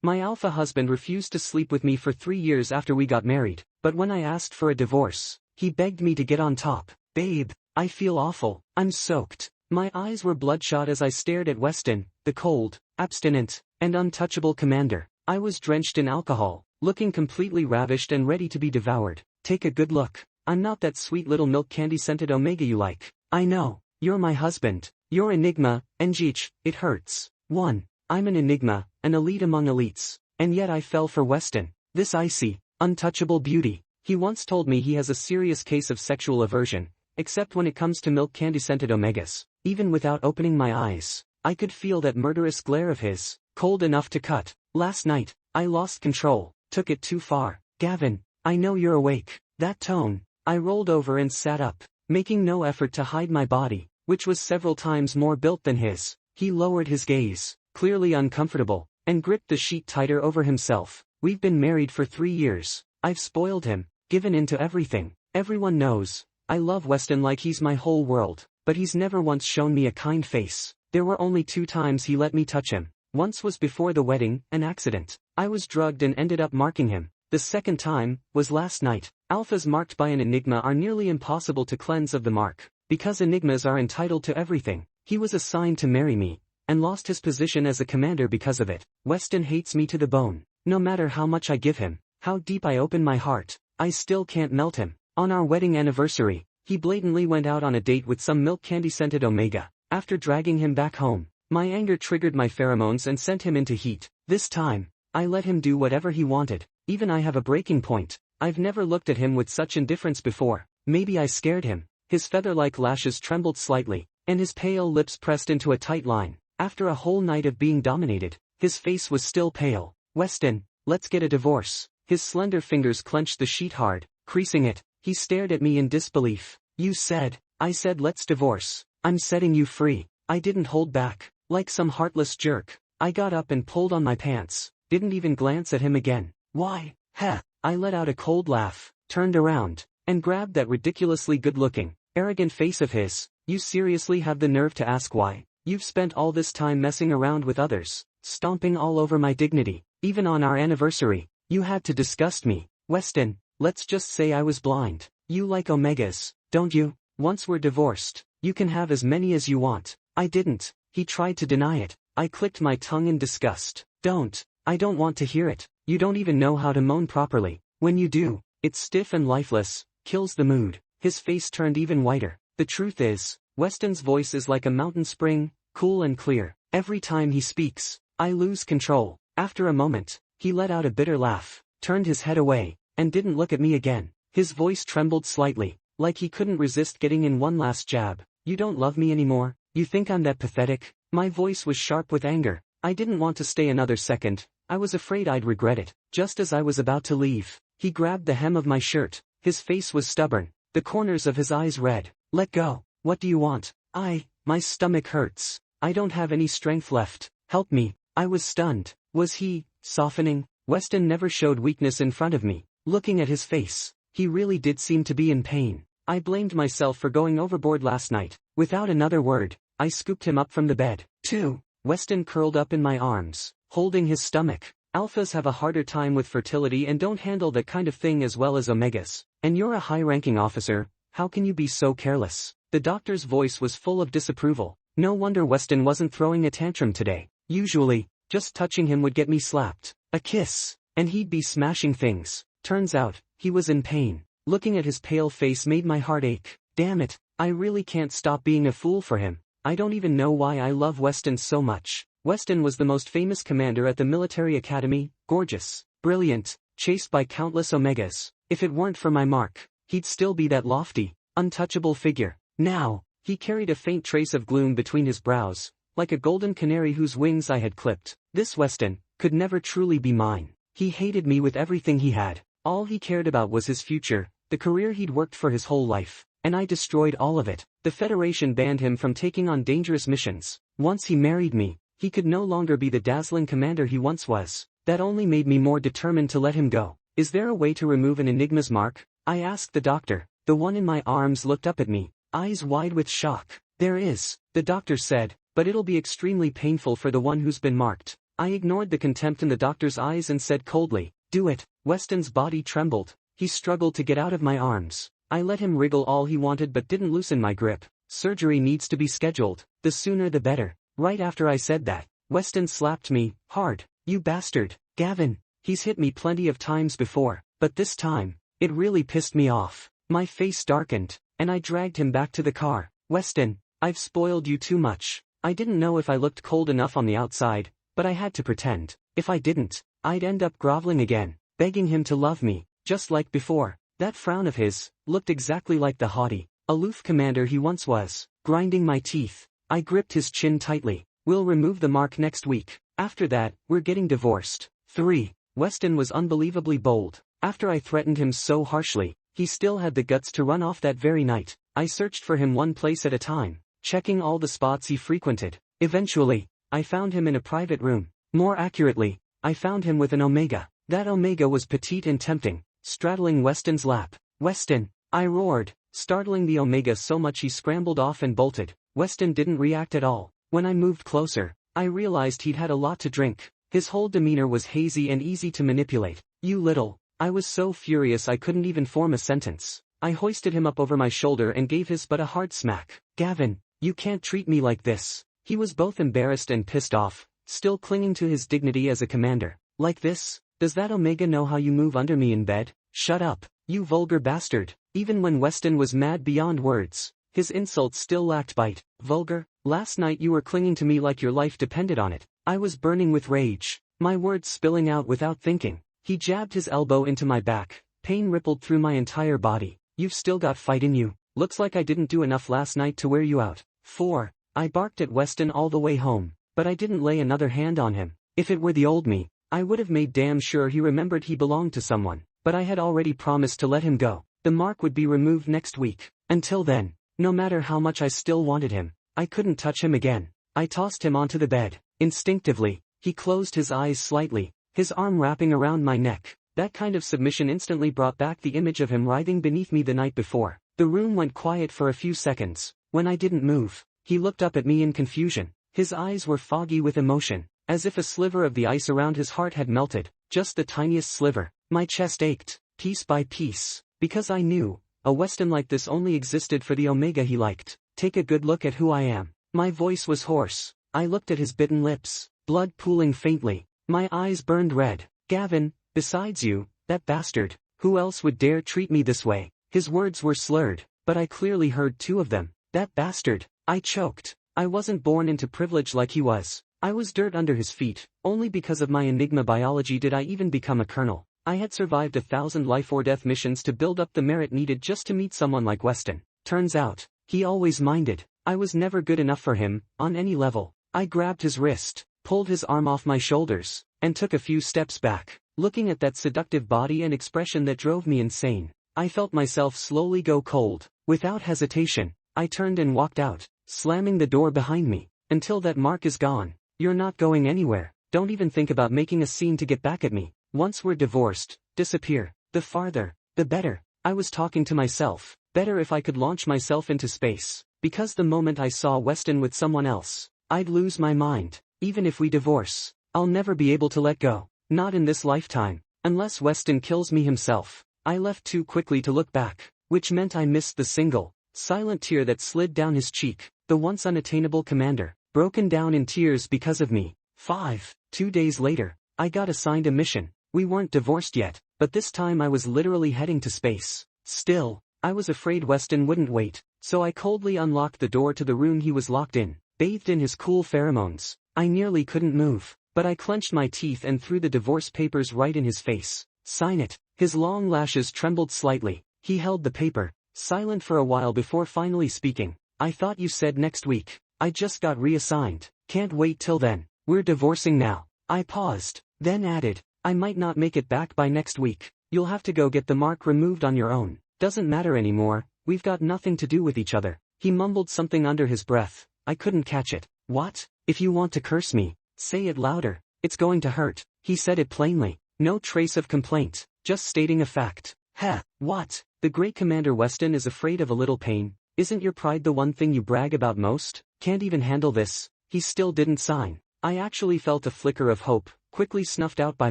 My alpha husband refused to sleep with me for 3 years after we got married, but when I asked for a divorce, he begged me to get on top. Babe, I feel awful. I'm soaked. My eyes were bloodshot as I stared at Weston, the cold, abstinent, and untouchable commander. I was drenched in alcohol, looking completely ravished and ready to be devoured. Take a good look. I'm not that sweet little milk candy-scented Omega you like. I know. You're my husband. You're Enigma, Ngich, it hurts. 1. I'm an Enigma, an elite among elites, and yet I fell for Weston, this icy, untouchable beauty. He once told me he has a serious case of sexual aversion, except when it comes to milk candy-scented Omegas. Even without opening my eyes, I could feel that murderous glare of his, cold enough to cut. Last night, I lost control, took it too far. Gavin, I know you're awake. That tone. I rolled over and sat up, making no effort to hide my body, which was several times more built than his. He lowered his gaze, clearly uncomfortable, and gripped the sheet tighter over himself. We've been married for 3 years. I've spoiled him, given in to everything. Everyone knows. I love Weston like he's my whole world, but he's never once shown me a kind face. There were only 2 times he let me touch him. Once was before the wedding, an accident. I was drugged and ended up marking him. The second time was last night. Alphas marked by an Enigma are nearly impossible to cleanse of the mark, because Enigmas are entitled to everything. He was assigned to marry me, and lost his position as a commander because of it. Weston hates me to the bone. No matter how much I give him, how deep I open my heart, I still can't melt him. On our wedding anniversary, he blatantly went out on a date with some milk candy-scented Omega. After dragging him back home, my anger triggered my pheromones and sent him into heat. This time, I let him do whatever he wanted. Even I have a breaking point. I've never looked at him with such indifference before. Maybe I scared him. His feather-like lashes trembled slightly, and his pale lips pressed into a tight line. After a whole night of being dominated, his face was still pale. Weston, let's get a divorce. His slender fingers clenched the sheet hard, creasing it. He stared at me in disbelief. You said. I said let's divorce. I'm setting you free. I didn't hold back. Like some heartless jerk, I got up and pulled on my pants. Didn't even glance at him again. Why? Heh. I let out a cold laugh, turned around, and grabbed that ridiculously good-looking, arrogant face of his. You seriously have the nerve to ask why? You've spent all this time messing around with others, stomping all over my dignity. Even on our anniversary, you had to disgust me. Weston, let's just say I was blind. You like Omegas, don't you? Once we're divorced, you can have as many as you want. I didn't. He tried to deny it. I clicked my tongue in disgust. Don't. I don't want to hear it. You don't even know how to moan properly. When you do, it's stiff and lifeless, kills the mood. His face turned even whiter. The truth is, Weston's voice is like a mountain spring, cool and clear. Every time he speaks, I lose control. After a moment, he let out a bitter laugh, turned his head away, and didn't look at me again. His voice trembled slightly, like he couldn't resist getting in one last jab. You don't love me anymore? You think I'm that pathetic? My voice was sharp with anger. I didn't want to stay another second. I was afraid I'd regret it. Just as I was about to leave, he grabbed the hem of my shirt. His face was stubborn, the corners of his eyes red. Let go. What do you want? My stomach hurts. I don't have any strength left. Help me. I was stunned. Was he softening? Weston never showed weakness in front of me. Looking at his face, he really did seem to be in pain. I blamed myself for going overboard last night. Without another word, I scooped him up from the bed. 2. Weston curled up in my arms, holding his stomach. Alphas have a harder time with fertility and don't handle that kind of thing as well as Omegas. And you're a high-ranking officer, how can you be so careless? The doctor's voice was full of disapproval. No wonder Weston wasn't throwing a tantrum today. Usually, just touching him would get me slapped. A kiss, and he'd be smashing things. Turns out, he was in pain. Looking at his pale face made my heart ache. Damn it, I really can't stop being a fool for him. I don't even know why I love Weston so much. Weston was the most famous commander at the military academy, gorgeous, brilliant, chased by countless Omegas. If it weren't for my mark, he'd still be that lofty, untouchable figure. Now, he carried a faint trace of gloom between his brows, like a golden canary whose wings I had clipped. This Weston could never truly be mine. He hated me with everything he had. All he cared about was his future, the career he'd worked for his whole life, and I destroyed all of it. The Federation banned him from taking on dangerous missions. Once he married me, he could no longer be the dazzling commander he once was. That only made me more determined to let him go. Is there a way to remove an Enigma's mark? I asked the doctor. The one in my arms looked up at me, eyes wide with shock. There is, the doctor said, but it'll be extremely painful for the one who's been marked. I ignored the contempt in the doctor's eyes and said coldly, "Do it." Weston's body trembled. He struggled to get out of my arms. I let him wriggle all he wanted but didn't loosen my grip. "Surgery needs to be scheduled. The sooner the better." Right after I said that, Weston slapped me, hard. "You bastard, Gavin." He's hit me plenty of times before, but this time, it really pissed me off. My face darkened, and I dragged him back to the car. "Weston, I've spoiled you too much." I didn't know if I looked cold enough on the outside, but I had to pretend. If I didn't, I'd end up groveling again, begging him to love me, just like before. That frown of his looked exactly like the haughty, aloof commander he once was, grinding my teeth. I gripped his chin tightly. "We'll remove the mark next week. After that, we're getting divorced." 3. Weston was unbelievably bold. After I threatened him so harshly, he still had the guts to run off that very night. I searched for him one place at a time, checking all the spots he frequented. Eventually, I found him in a private room. More accurately, I found him with an Omega. That Omega was petite and tempting, straddling Weston's lap. "Weston!" I roared, startling the Omega so much he scrambled off and bolted. Weston didn't react at all. When I moved closer, I realized he'd had a lot to drink. His whole demeanor was hazy and easy to manipulate. "You little..." I was so furious I couldn't even form a sentence. I hoisted him up over my shoulder and gave his butt a hard smack. "Gavin, you can't treat me like this." He was both embarrassed and pissed off, still clinging to his dignity as a commander. "Like this? Does that Omega know how you move under me in bed?" "Shut up, you vulgar bastard." Even when Weston was mad beyond words, his insults still lacked bite. "Vulgar? Last night you were clinging to me like your life depended on it." I was burning with rage, my words spilling out without thinking. He jabbed his elbow into my back. Pain rippled through my entire body. "You've still got fight in you. Looks like I didn't do enough last night to wear you out." 4. I barked at Weston all the way home, but I didn't lay another hand on him. If it were the old me, I would have made damn sure he remembered he belonged to someone, but I had already promised to let him go. The mark would be removed next week. Until then, no matter how much I still wanted him, I couldn't touch him again. I tossed him onto the bed. Instinctively, he closed his eyes slightly, his arm wrapping around my neck. That kind of submission instantly brought back the image of him writhing beneath me the night before. The room went quiet for a few seconds. When I didn't move, he looked up at me in confusion. His eyes were foggy with emotion, as if a sliver of the ice around his heart had melted, just the tiniest sliver. My chest ached, piece by piece, because I knew, a Weston like this only existed for the Omega he liked. "Take a good look at who I am." My voice was hoarse. I looked at his bitten lips, blood pooling faintly. My eyes burned red. "Gavin, besides you, that bastard, who else would dare treat me this way?" His words were slurred, but I clearly heard two of them. "That bastard." I choked. I wasn't born into privilege like he was. I was dirt under his feet. Only because of my Enigma biology did I even become a colonel. I had survived 1,000 life-or-death missions to build up the merit needed just to meet someone like Weston. Turns out, he always minded. I was never good enough for him, on any level. I grabbed his wrist, pulled his arm off my shoulders, and took a few steps back, looking at that seductive body and expression that drove me insane. I felt myself slowly go cold. Without hesitation, I turned and walked out, slamming the door behind me. "Until that mark is gone, you're not going anywhere. Don't even think about making a scene to get back at me. Once we're divorced, disappear. The farther, the better." I was talking to myself. Better if I could launch myself into space. Because the moment I saw Weston with someone else, I'd lose my mind. Even if we divorce, I'll never be able to let go. Not in this lifetime. Unless Weston kills me himself. I left too quickly to look back, which meant I missed the single, silent tear that slid down his cheek. The once unattainable commander, broken down in tears because of me. 5. 2 days later, I got assigned a mission. We weren't divorced yet, but this time I was literally heading to space. Still, I was afraid Weston wouldn't wait, so I coldly unlocked the door to the room he was locked in, bathed in his cool pheromones. I nearly couldn't move, but I clenched my teeth and threw the divorce papers right in his face. "Sign it." His long lashes trembled slightly. He held the paper, silent for a while before finally speaking. "I thought you said next week. I just got reassigned. Can't wait till then. We're divorcing now." I paused, then added, "I might not make it back by next week. You'll have to go get the mark removed on your own. Doesn't matter anymore, we've got nothing to do with each other." He mumbled something under his breath. I couldn't catch it. "What? If you want to curse me, say it louder. It's going to hurt." He said it plainly. No trace of complaint, just stating a fact. "Heh, what? The great Commander Weston is afraid of a little pain. Isn't your pride the one thing you brag about most? Can't even handle this?" He still didn't sign. I actually felt a flicker of hope, quickly snuffed out by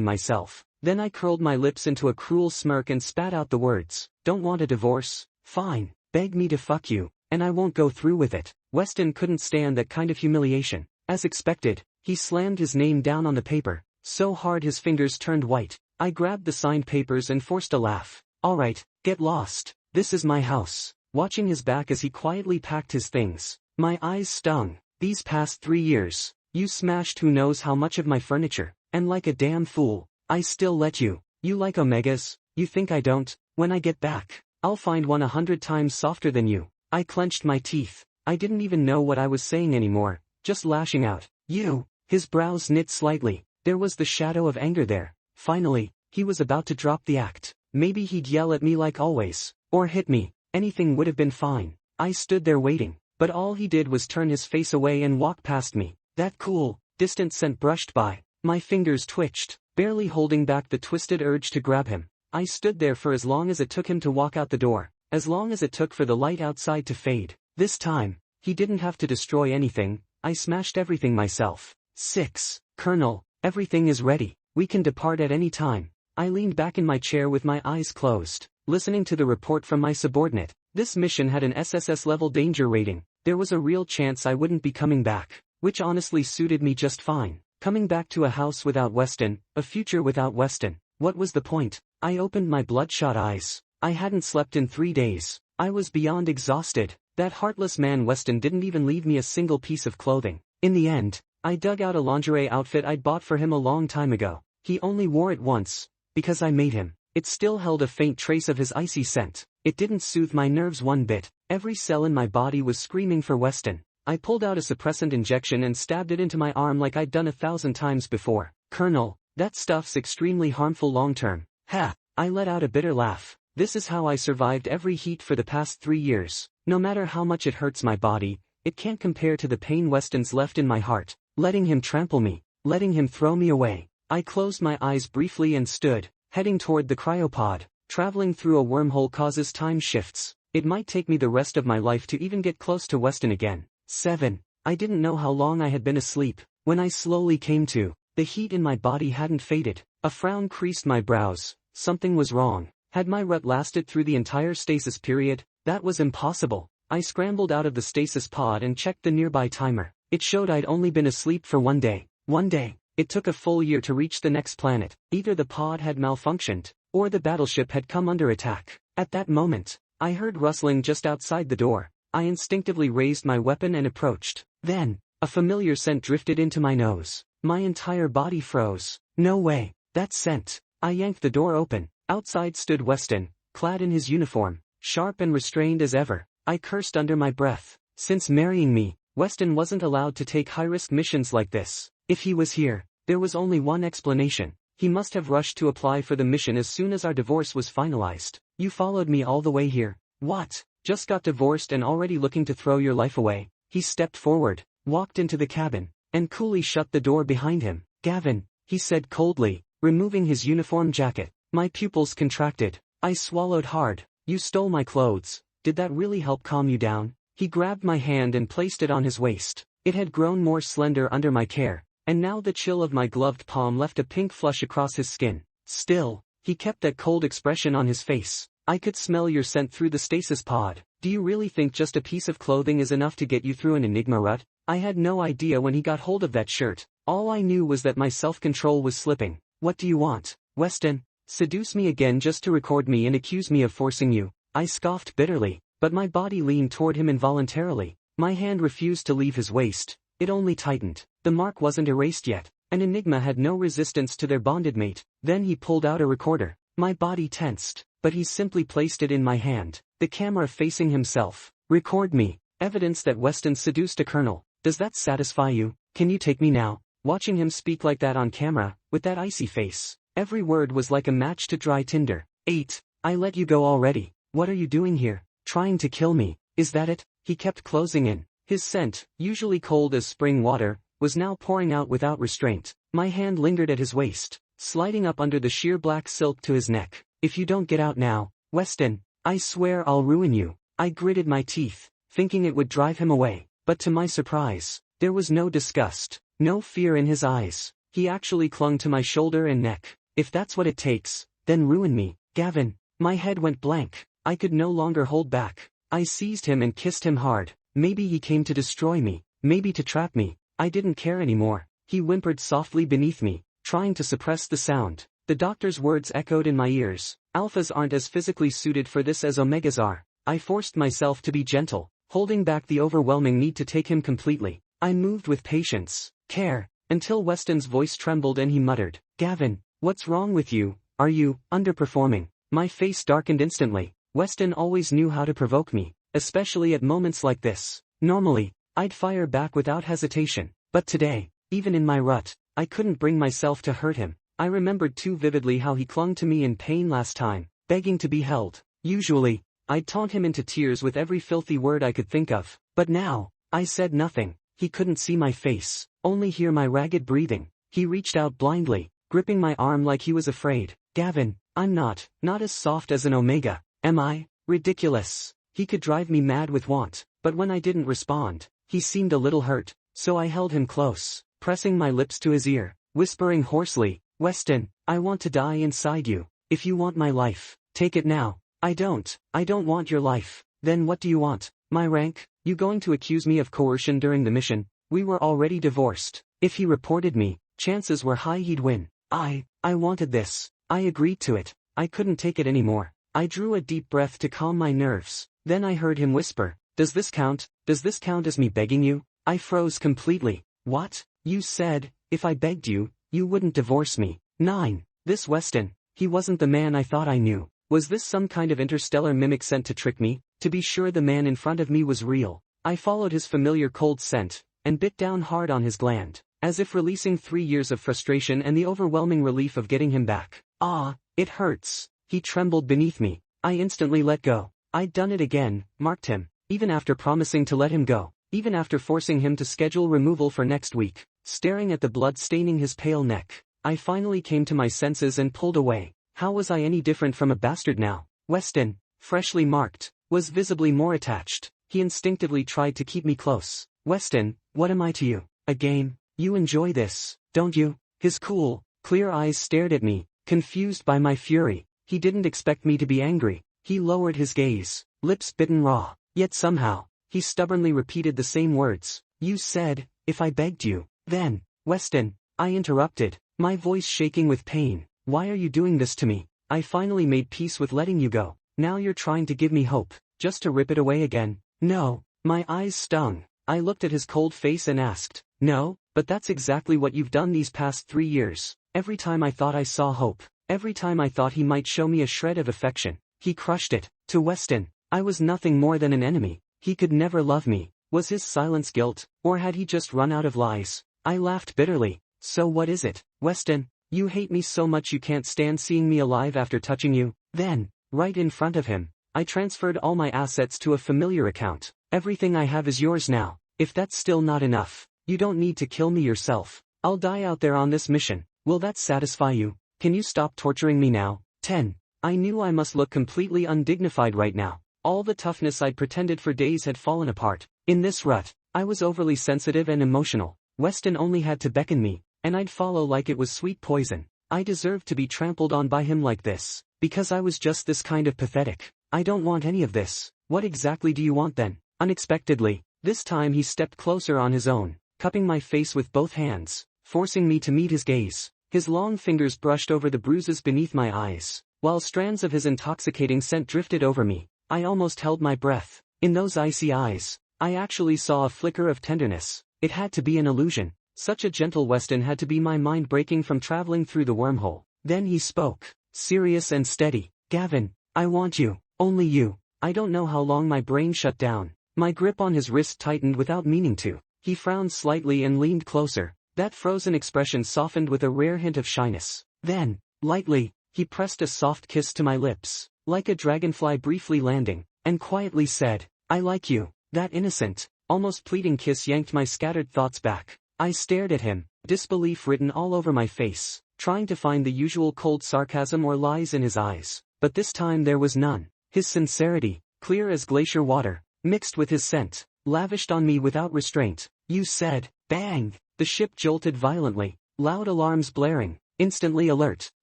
myself. Then I curled my lips into a cruel smirk and spat out the words, "Don't want a divorce? Fine, beg me to fuck you, and I won't go through with it." Weston couldn't stand that kind of humiliation. As expected, he slammed his name down on the paper, so hard his fingers turned white. I grabbed the signed papers and forced a laugh. "Alright, get lost. This is my house." Watching his back as he quietly packed his things, my eyes stung. "These past 3 years, you smashed who knows how much of my furniture, and like a damn fool, I still let you. You like Omegas? You think I don't? When I get back, I'll find one 100 times softer than you." I clenched my teeth. I didn't even know what I was saying anymore, just lashing out. "You." His brows knit slightly. There was the shadow of anger there. Finally, he was about to drop the act. Maybe he'd yell at me like always, or hit me. Anything would have been fine. I stood there waiting, but all he did was turn his face away and walk past me. That cool, distant scent brushed by. My fingers twitched, barely holding back the twisted urge to grab him. I stood there for as long as it took him to walk out the door, as long as it took for the light outside to fade. This time, he didn't have to destroy anything. I smashed everything myself. 6. "Colonel, everything is ready. We can depart at any time." I leaned back in my chair with my eyes closed, listening to the report from my subordinate. This mission had an SSS-level danger rating. There was a real chance I wouldn't be coming back, which honestly suited me just fine. Coming back to a house without Weston, a future without Weston. What was the point? I opened my bloodshot eyes. I hadn't slept in 3 days. I was beyond exhausted. That heartless man Weston didn't even leave me a single piece of clothing. In the end, I dug out a lingerie outfit I'd bought for him a long time ago. He only wore it once, because I made him. It still held a faint trace of his icy scent. It didn't soothe my nerves one bit. Every cell in my body was screaming for Weston. I pulled out a suppressant injection and stabbed it into my arm like I'd done 1,000 times before. "Colonel, that stuff's extremely harmful long-term." Ha! I let out a bitter laugh. This is how I survived every heat for the past 3 years. No matter how much it hurts my body, it can't compare to the pain Weston's left in my heart. Letting him trample me, letting him throw me away. I closed my eyes briefly and stood, heading toward the cryopod. Traveling through a wormhole causes time shifts. It might take me the rest of my life to even get close to Weston again. 7. I didn't know how long I had been asleep. When I slowly came to, the heat in my body hadn't faded. A frown creased my brows. Something was wrong. Had my rut lasted through the entire stasis period? That was impossible. I scrambled out of the stasis pod and checked the nearby timer. It showed I'd only been asleep for 1 day. 1 day. It took a full year to reach the next planet. Either the pod had malfunctioned, or the battleship had come under attack. At that moment, I heard rustling just outside the door. I instinctively raised my weapon and approached. Then, a familiar scent drifted into my nose. My entire body froze. No way. That scent. I yanked the door open. Outside stood Weston, clad in his uniform, sharp and restrained as ever. I cursed under my breath. Since marrying me, Weston wasn't allowed to take high-risk missions like this. If he was here, there was only one explanation. He must have rushed to apply for the mission as soon as our divorce was finalized. "You followed me all the way here." "What? Just got divorced and already looking to throw your life away?" He stepped forward, walked into the cabin, and coolly shut the door behind him. "Gavin," he said coldly, removing his uniform jacket. My pupils contracted. I swallowed hard. "You stole my clothes. Did that really help calm you down?" He grabbed my hand and placed it on his waist. It had grown more slender under my care, and now the chill of my gloved palm left a pink flush across his skin. Still, he kept that cold expression on his face. "I could smell your scent through the stasis pod. Do you really think just a piece of clothing is enough to get you through an Enigma rut?" I had no idea when he got hold of that shirt. All I knew was that my self-control was slipping. "What do you want, Weston? Seduce me again just to record me and accuse me of forcing you?" I scoffed bitterly, but my body leaned toward him involuntarily. My hand refused to leave his waist. It only tightened. The mark wasn't erased yet. An Enigma had no resistance to their bonded mate. Then he pulled out a recorder. My body tensed, but he simply placed it in my hand, the camera facing himself. "Record me. Evidence that Weston seduced a colonel. Does that satisfy you? Can you take me now?" Watching him speak like that on camera, with that icy face, every word was like a match to dry tinder. 8. I let you go already. What are you doing here? Trying to kill me, is that it? He kept closing in. His scent, usually cold as spring water, was now pouring out without restraint. My hand lingered at his waist, sliding up under the sheer black silk to his neck. "If you don't get out now, Weston, I swear I'll ruin you." I gritted my teeth, thinking it would drive him away, but to my surprise, there was no disgust, no fear in his eyes. He actually clung to my shoulder and neck. If that's what it takes, then ruin me, Gavin. My head went blank. I could no longer hold back. I seized him and kissed him hard. Maybe he came to destroy me, maybe to trap me. I didn't care anymore. He whimpered softly beneath me, trying to suppress the sound. The doctor's words echoed in my ears. Alphas aren't as physically suited for this as Omegas are. I forced myself to be gentle, holding back the overwhelming need to take him completely. I moved with patience, care, until Weston's voice trembled and he muttered, "Gavin, what's wrong with you? Are you underperforming?" My face darkened instantly. Weston always knew how to provoke me, especially at moments like this. Normally, I'd fire back without hesitation, but today, even in my rut, I couldn't bring myself to hurt him. I remembered too vividly how he clung to me in pain last time, begging to be held. Usually, I'd taunt him into tears with every filthy word I could think of, but now, I said nothing. He couldn't see my face, only hear my ragged breathing. He reached out blindly, gripping my arm like he was afraid. "Gavin, I'm not as soft as an Omega, am I? Ridiculous." He could drive me mad with want, but when I didn't respond, he seemed a little hurt, so I held him close, pressing my lips to his ear, whispering hoarsely, "Weston, I want to die inside you. If you want my life, take it now." I don't want your life." "Then what do you want? My rank? You going to accuse me of coercion during the mission?" We were already divorced. If he reported me, chances were high he'd win. I wanted this. I agreed to it. I couldn't take it anymore. I drew a deep breath to calm my nerves. Then I heard him whisper, "Does this count? Does this count as me begging you?" I froze completely. "What? You said, if I begged you, you wouldn't divorce me." 9. This Weston, he wasn't the man I thought I knew. Was this some kind of interstellar mimic sent to trick me? To be sure the man in front of me was real. I followed his familiar cold scent, and bit down hard on his gland, as if releasing 3 years of frustration and the overwhelming relief of getting him back. "Ah, it hurts." He trembled beneath me. I instantly let go. I'd done it again, marked him, even after promising to let him go, even after forcing him to schedule removal for next week. Staring at the blood staining his pale neck, I finally came to my senses and pulled away. How was I any different from a bastard now? Weston, freshly marked, was visibly more attached. He instinctively tried to keep me close. "Weston, what am I to you? A game? You enjoy this, don't you?" His cool, clear eyes stared at me, confused by my fury. He didn't expect me to be angry. He lowered his gaze, lips bitten raw. Yet somehow, he stubbornly repeated the same words. "You said, if I begged you." "Then, Weston," I interrupted, my voice shaking with pain, "why are you doing this to me? I finally made peace with letting you go. Now you're trying to give me hope, just to rip it away again." "No." My eyes stung. I looked at his cold face and asked, "No, but that's exactly what you've done these past 3 years. Every time I thought I saw hope, every time I thought he might show me a shred of affection, he crushed it." To Weston, I was nothing more than an enemy. He could never love me. Was his silence guilt, or had he just run out of lies? I laughed bitterly. "So what is it, Weston? You hate me so much you can't stand seeing me alive after touching you?" Then, right in front of him, I transferred all my assets to a familiar account. "Everything I have is yours now. If that's still not enough, you don't need to kill me yourself. I'll die out there on this mission. Will that satisfy you? Can you stop torturing me now?" 10. I knew I must look completely undignified right now. All the toughness I'd pretended for days had fallen apart. In this rut, I was overly sensitive and emotional. Weston only had to beckon me, and I'd follow like it was sweet poison. I deserved to be trampled on by him like this, because I was just this kind of pathetic. "I don't want any of this." "What exactly do you want then?" Unexpectedly, this time he stepped closer on his own, cupping my face with both hands, forcing me to meet his gaze. His long fingers brushed over the bruises beneath my eyes, while strands of his intoxicating scent drifted over me. I almost held my breath. In those icy eyes, I actually saw a flicker of tenderness. It had to be an illusion. Such a gentle Weston had to be my mind breaking from traveling through the wormhole. Then he spoke, serious and steady. "Gavin, I want you, only you." I don't know how long my brain shut down. My grip on his wrist tightened without meaning to. He frowned slightly and leaned closer. That frozen expression softened with a rare hint of shyness. Then, lightly, he pressed a soft kiss to my lips, like a dragonfly briefly landing, and quietly said, "I like you." That innocent, almost pleading kiss yanked my scattered thoughts back. I stared at him, disbelief written all over my face, trying to find the usual cold sarcasm or lies in his eyes, but this time there was none. His sincerity, clear as glacier water, mixed with his scent, lavished on me without restraint. "You said, bang, The ship jolted violently, loud alarms blaring. Instantly alert,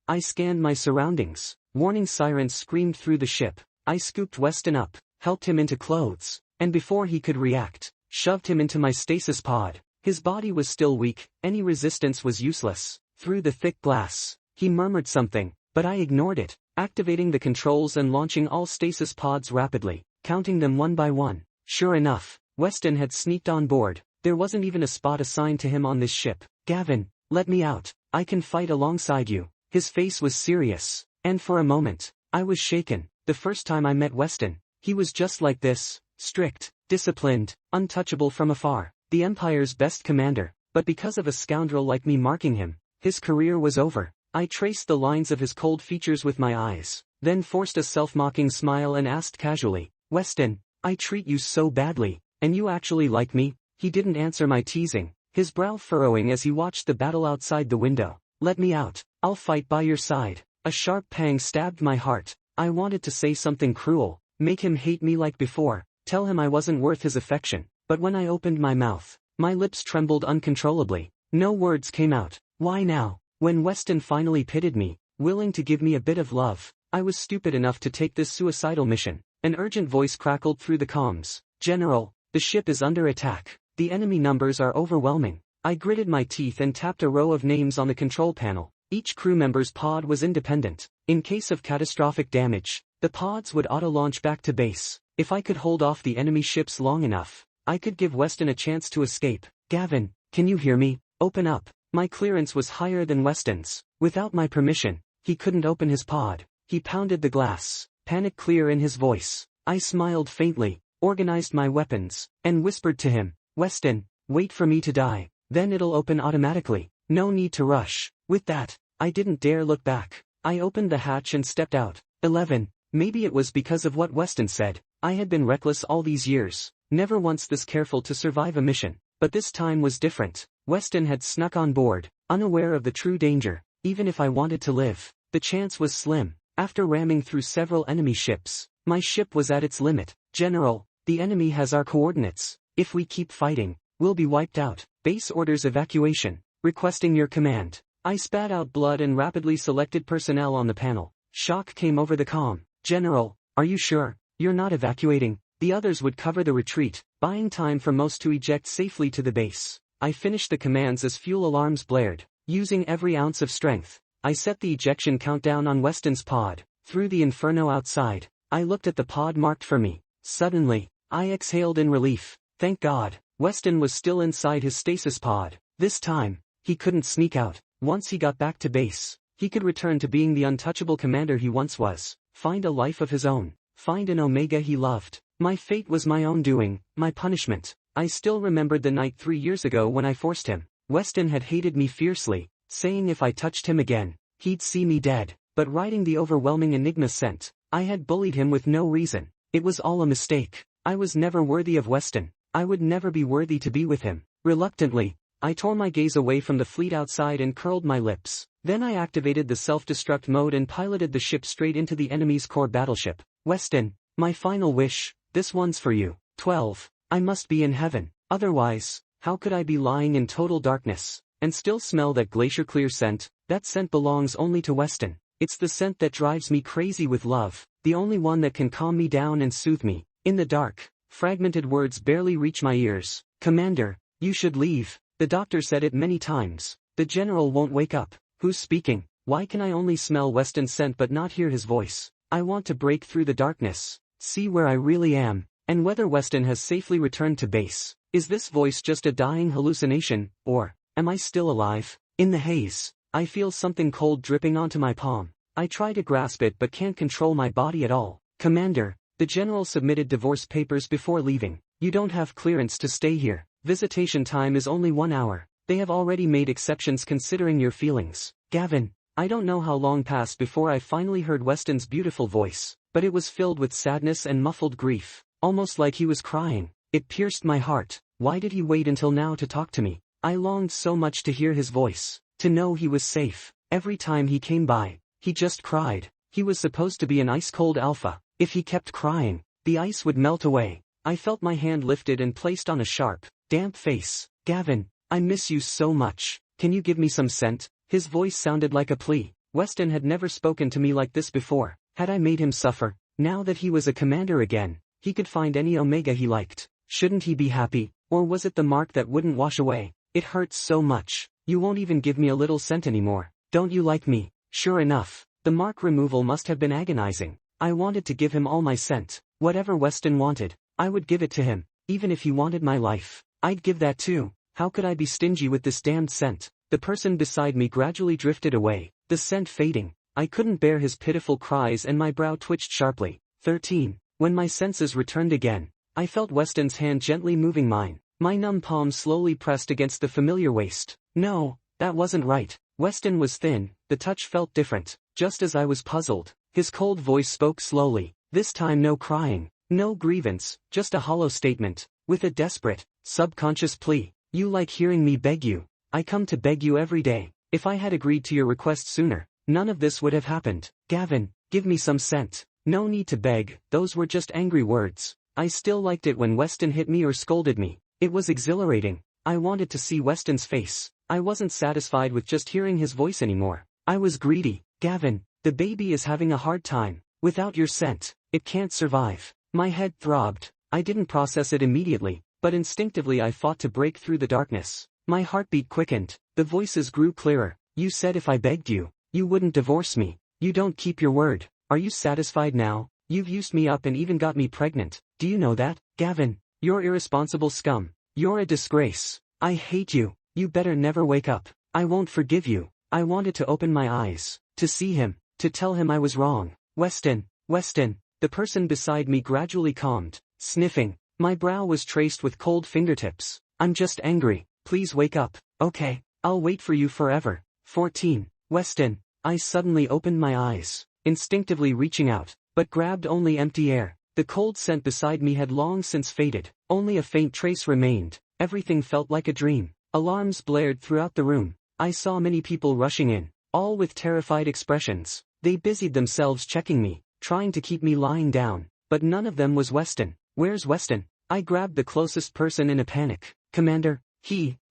I scanned my surroundings. Warning sirens screamed through the ship. I scooped Weston up, helped him into clothes, and before he could react, shoved him into my stasis pod. His body was still weak, any resistance was useless. Through the thick glass, he murmured something, but I ignored it, activating the controls and launching all stasis pods rapidly, counting them one by one. Sure enough, Weston had sneaked on board. There wasn't even a spot assigned to him on this ship. Gavin, let me out. I can fight alongside you. His face was serious, and for a moment, I was shaken. The first time I met Weston, he was just like this, strict, disciplined, untouchable from afar, the Empire's best commander, but because of a scoundrel like me marking him, his career was over. I traced the lines of his cold features with my eyes, then forced a self-mocking smile and asked casually, Weston, I treat you so badly, and you actually like me? He didn't answer my teasing, his brow furrowing as he watched the battle outside the window. Let me out, I'll fight by your side. A sharp pang stabbed my heart. I wanted to say something cruel, make him hate me like before, tell him I wasn't worth his affection, but when I opened my mouth, my lips trembled uncontrollably. No words came out. Why now? When Weston finally pitied me, willing to give me a bit of love, I was stupid enough to take this suicidal mission. An urgent voice crackled through the comms. General, the ship is under attack. The enemy numbers are overwhelming. I gritted my teeth and tapped a row of names on the control panel. Each crew member's pod was independent. In case of catastrophic damage, the pods would auto-launch back to base. If I could hold off the enemy ships long enough, I could give Weston a chance to escape. Gavin, can you hear me? Open up. My clearance was higher than Weston's. Without my permission, he couldn't open his pod. He pounded the glass, panic clear in his voice. I smiled faintly, organized my weapons, and whispered to him, Weston, wait for me to die, then it'll open automatically. No need to rush. With that, I didn't dare look back. I opened the hatch and stepped out. 11. Maybe it was because of what Weston said. I had been reckless all these years, never once this careful to survive a mission. But this time was different. Weston had snuck on board, unaware of the true danger. Even if I wanted to live, the chance was slim. After ramming through several enemy ships, my ship was at its limit. General, the enemy has our coordinates. If we keep fighting, we'll be wiped out. Base orders evacuation. Requesting your command. I spat out blood and rapidly selected personnel on the panel. Shock came over the comm. General, are you sure? You're not evacuating? The others would cover the retreat, buying time for most to eject safely to the base. I finished the commands as fuel alarms blared. Using every ounce of strength, I set the ejection countdown on Weston's pod. Through the inferno outside, I looked at the pod marked for me. Suddenly, I exhaled in relief. Thank God, Weston was still inside his stasis pod. This time, he couldn't sneak out. Once he got back to base, he could return to being the untouchable commander he once was. Find a life of his own. Find an Omega he loved. My fate was my own doing, my punishment. I still remembered the night 3 years ago when I forced him. Weston had hated me fiercely, saying if I touched him again, he'd see me dead. But riding the overwhelming Enigma scent, I had bullied him with no reason. It was all a mistake. I was never worthy of Weston. I would never be worthy to be with him. Reluctantly, I tore my gaze away from the fleet outside and curled my lips. Then I activated the self-destruct mode and piloted the ship straight into the enemy's core battleship. Weston, my final wish, this one's for you. 12. I must be in heaven. Otherwise, how could I be lying in total darkness, and still smell that glacier-clear scent? That scent belongs only to Weston. It's the scent that drives me crazy with love, the only one that can calm me down and soothe me. In the dark, fragmented words barely reach my ears. Commander, you should leave. The doctor said it many times. The general won't wake up. Who's speaking? Why can I only smell Weston's scent but not hear his voice? I want to break through the darkness, see where I really am, and whether Weston has safely returned to base. Is this voice just a dying hallucination, or am I still alive? In the haze, I feel something cold dripping onto my palm. I try to grasp it but can't control my body at all. Commander, the general submitted divorce papers before leaving. You don't have clearance to stay here. Visitation time is only 1 hour. They have already made exceptions considering your feelings. Gavin, I don't know how long passed before I finally heard Weston's beautiful voice, but it was filled with sadness and muffled grief, almost like he was crying. It pierced my heart. Why did he wait until now to talk to me? I longed so much to hear his voice, to know he was safe. Every time he came by, he just cried. He was supposed to be an ice-cold alpha. If he kept crying, the ice would melt away. I felt my hand lifted and placed on a sharp, damp face. Gavin, I miss you so much. Can you give me some scent? His voice sounded like a plea. Weston had never spoken to me like this before. Had I made him suffer? Now that he was a commander again, he could find any Omega he liked. Shouldn't he be happy? Or was it the mark that wouldn't wash away? It hurts so much. You won't even give me a little scent anymore. Don't you like me? Sure enough, the mark removal must have been agonizing. I wanted to give him all my scent. Whatever Weston wanted, I would give it to him. Even if he wanted my life, I'd give that too. How could I be stingy with this damned scent? The person beside me gradually drifted away, the scent fading. I couldn't bear his pitiful cries and my brow twitched sharply. 13. When my senses returned again, I felt Weston's hand gently moving mine. My numb palm slowly pressed against the familiar waist. No, that wasn't right. Weston was thin, the touch felt different. Just as I was puzzled, his cold voice spoke slowly. This time no crying, no grievance, just a hollow statement, with a desperate, subconscious plea. You like hearing me beg you. I come to beg you every day. If I had agreed to your request sooner, none of this would have happened. Gavin, give me some scent. No need to beg, those were just angry words. I still liked it when Weston hit me or scolded me. It was exhilarating. I wanted to see Weston's face. I wasn't satisfied with just hearing his voice anymore. I was greedy. Gavin, the baby is having a hard time. Without your scent, it can't survive. My head throbbed. I didn't process it immediately, but instinctively I fought to break through the darkness. My heartbeat quickened. The voices grew clearer. You said if I begged you, you wouldn't divorce me. You don't keep your word. Are you satisfied now? You've used me up and even got me pregnant. Do you know that? Gavin, you're irresponsible scum. You're a disgrace. I hate you. You better never wake up. I won't forgive you. I wanted to open my eyes, to see him, to tell him I was wrong. Weston, the person beside me gradually calmed, sniffing. My brow was traced with cold fingertips. I'm just angry. Please wake up. Okay, I'll wait for you forever. 14. Weston. I suddenly opened my eyes, instinctively reaching out, but grabbed only empty air. The cold scent beside me had long since faded. Only a faint trace remained. Everything felt like a dream. Alarms blared throughout the room. I saw many people rushing in, all with terrified expressions. They busied themselves checking me, trying to keep me lying down, but none of them was Weston. Where's Weston? I grabbed the closest person in a panic. Commander,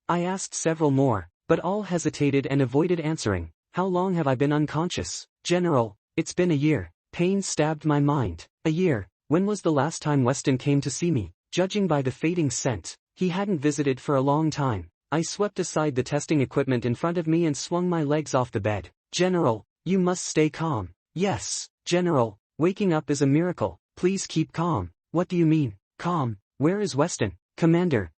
I asked several more, but all hesitated and avoided answering. How long have I been unconscious? General, it's been a year. Pain stabbed my mind. A year. When was the last time Weston came to see me? Judging by the fading scent, he hadn't visited for a long time. I swept aside the testing equipment in front of me and swung my legs off the bed. General, you must stay calm. Yes, General, waking up is a miracle. Please keep calm. What do you mean, calm? Where is Weston? Commander,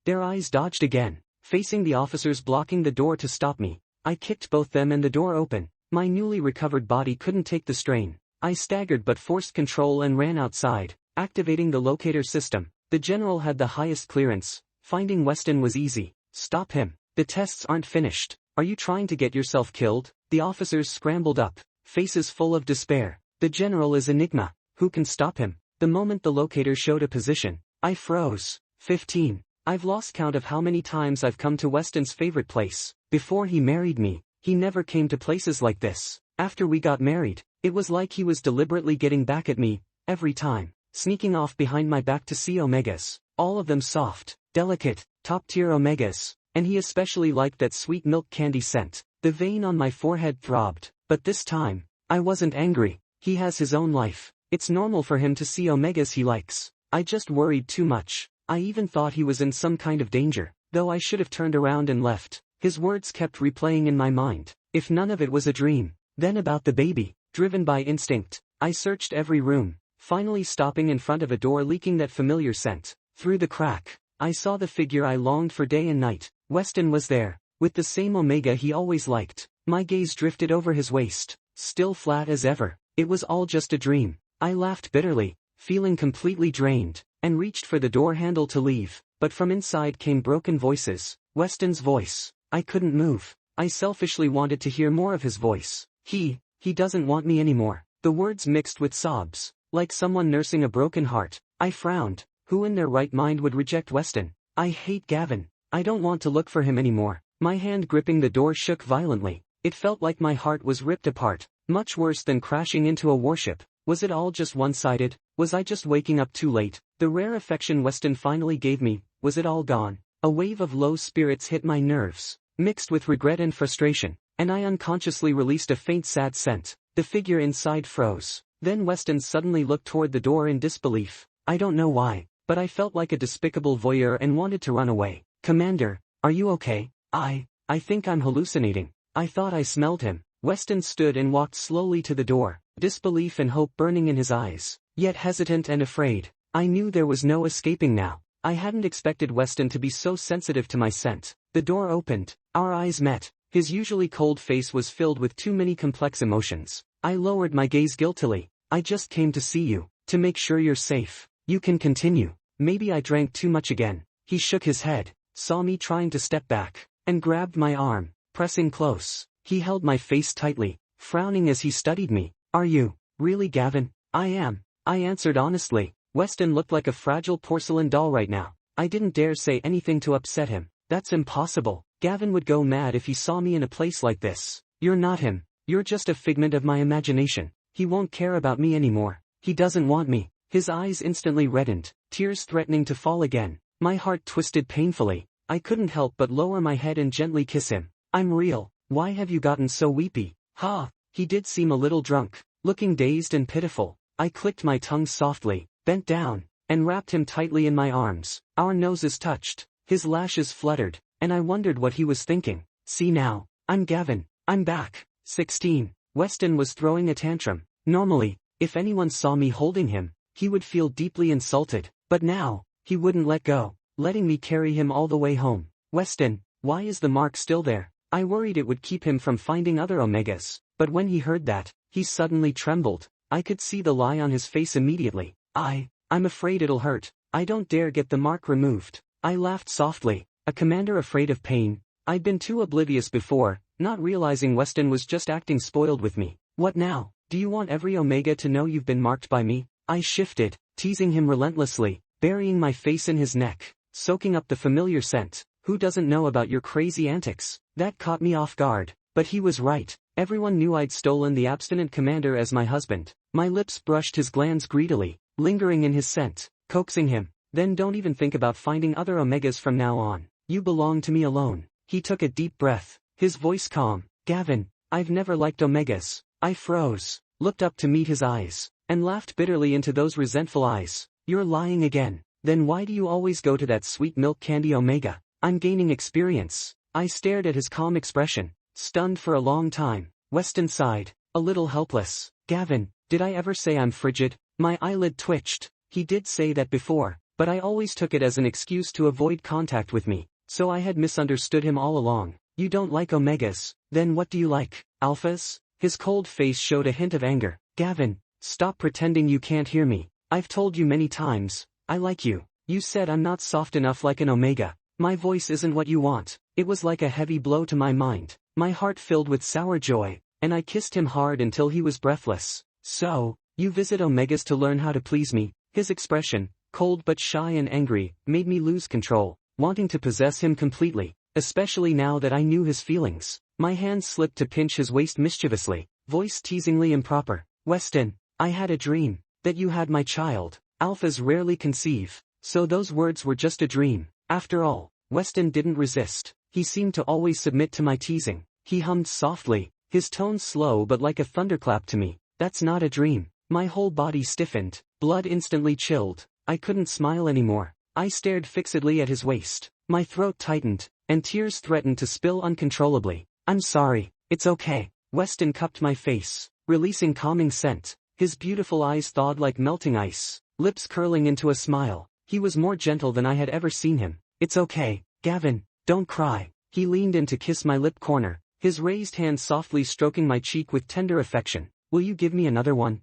their eyes dodged again, facing the officers blocking the door to stop me. I kicked both them and the door open. My newly recovered body couldn't take the strain. I staggered but forced control and ran outside, activating the locator system. The general had the highest clearance. Finding Weston was easy. Stop him. The tests aren't finished. Are you trying to get yourself killed? The officers scrambled up, faces full of despair. The general is Enigma. Who can stop him? The moment the locator showed a position, I froze. 15. I've lost count of how many times I've come to Weston's favorite place. Before he married me, he never came to places like this. After we got married, it was like he was deliberately getting back at me, every time, sneaking off behind my back to see Omegas. All of them soft, delicate, top-tier Omegas, and he especially liked that sweet milk candy scent. The vein on my forehead throbbed, but this time, I wasn't angry. He has his own life. It's normal for him to see Omegas he likes. I just worried too much. I even thought he was in some kind of danger, though I should have turned around and left. His words kept replaying in my mind. If none of it was a dream, then about the baby. Driven by instinct, I searched every room, finally stopping in front of a door leaking that familiar scent. Through the crack, I saw the figure I longed for day and night. Weston was there, with the same Omega he always liked. My gaze drifted over his waist, still flat as ever. It was all just a dream. I laughed bitterly, feeling completely drained, and reached for the door handle to leave, but from inside came broken voices. Weston's voice. I couldn't move. I selfishly wanted to hear more of his voice. He doesn't want me anymore. The words mixed with sobs, like someone nursing a broken heart. I frowned. Who in their right mind would reject Weston? I hate Gavin. I don't want to look for him anymore. My hand gripping the door shook violently. It felt like my heart was ripped apart. Much worse than crashing into a warship. Was it all just one-sided? Was I just waking up too late? The rare affection Weston finally gave me, was it all gone? A wave of low spirits hit my nerves, mixed with regret and frustration, and I unconsciously released a faint sad scent. The figure inside froze. Then Weston suddenly looked toward the door in disbelief. I don't know why, but I felt like a despicable voyeur and wanted to run away. Commander, are you okay? I think I'm hallucinating. I thought I smelled him. Weston stood and walked slowly to the door, disbelief and hope burning in his eyes, yet hesitant and afraid. I knew there was no escaping now. I hadn't expected Weston to be so sensitive to my scent. The door opened. Our eyes met. His usually cold face was filled with too many complex emotions. I lowered my gaze guiltily. I just came to see you, to make sure you're safe. You can continue. Maybe I drank too much again. He shook his head, saw me trying to step back, and grabbed my arm, pressing close. He held my face tightly, frowning as he studied me. Are you, really Gavin? I am, I answered honestly. Weston looked like a fragile porcelain doll right now. I didn't dare say anything to upset him. That's impossible. Gavin would go mad if he saw me in a place like this. You're not him. You're just a figment of my imagination. He won't care about me anymore. He doesn't want me. His eyes instantly reddened, tears threatening to fall again. My heart twisted painfully. I couldn't help but lower my head and gently kiss him. I'm real. Why have you gotten so weepy? Ha! He did seem a little drunk, looking dazed and pitiful. I clicked my tongue softly, bent down, and wrapped him tightly in my arms. Our noses touched. His lashes fluttered, and I wondered what he was thinking. See now, I'm Gavin. I'm back. 16. Weston was throwing a tantrum. Normally, if anyone saw me holding him, he would feel deeply insulted, but now, he wouldn't let go, letting me carry him all the way home. Weston, why is the mark still there? I worried it would keep him from finding other Omegas, but when he heard that, he suddenly trembled. I could see the lie on his face immediately. I'm afraid it'll hurt. I don't dare get the mark removed. I laughed softly. A commander afraid of pain? I'd been too oblivious before, not realizing Weston was just acting spoiled with me. What now? Do you want every Omega to know you've been marked by me? I shifted, teasing him relentlessly, burying my face in his neck, soaking up the familiar scent. Who doesn't know about your crazy antics? That caught me off guard, but he was right. Everyone knew I'd stolen the abstinent commander as my husband. My lips brushed his glands greedily, lingering in his scent, coaxing him. Then don't even think about finding other Omegas from now on. You belong to me alone. He took a deep breath, his voice calm. Gavin, I've never liked Omegas. I froze, looked up to meet his eyes, and laughed bitterly into those resentful eyes. You're lying again. Then why do you always go to that sweet milk candy Omega? I'm gaining experience. I stared at his calm expression, stunned for a long time. Weston sighed, a little helpless. Gavin, did I ever say I'm frigid? My eyelid twitched. He did say that before, but I always took it as an excuse to avoid contact with me, so I had misunderstood him all along. You don't like Omegas, then what do you like? Alphas? His cold face showed a hint of anger. Gavin, stop pretending you can't hear me. I've told you many times, I like you. You said I'm not soft enough like an Omega. My voice isn't what you want. It was like a heavy blow to my mind. My heart filled with sour joy, and I kissed him hard until he was breathless. So, you visit Omegas to learn how to please me? His expression, cold but shy and angry, made me lose control, wanting to possess him completely, especially now that I knew his feelings. My hand slipped to pinch his waist mischievously, voice teasingly improper. Weston, I had a dream, that you had my child. Alphas rarely conceive, so those words were just a dream. After all, Weston didn't resist. He seemed to always submit to my teasing. He hummed softly, his tone slow but like a thunderclap to me. That's not a dream. My whole body stiffened, blood instantly chilled. I couldn't smile anymore. I stared fixedly at his waist. My throat tightened, and tears threatened to spill uncontrollably. I'm sorry, it's okay. Weston cupped my face, releasing calming scent. His beautiful eyes thawed like melting ice, lips curling into a smile. He was more gentle than I had ever seen him. It's okay, Gavin, don't cry. He leaned in to kiss my lip corner, his raised hand softly stroking my cheek with tender affection. Will you give me another one?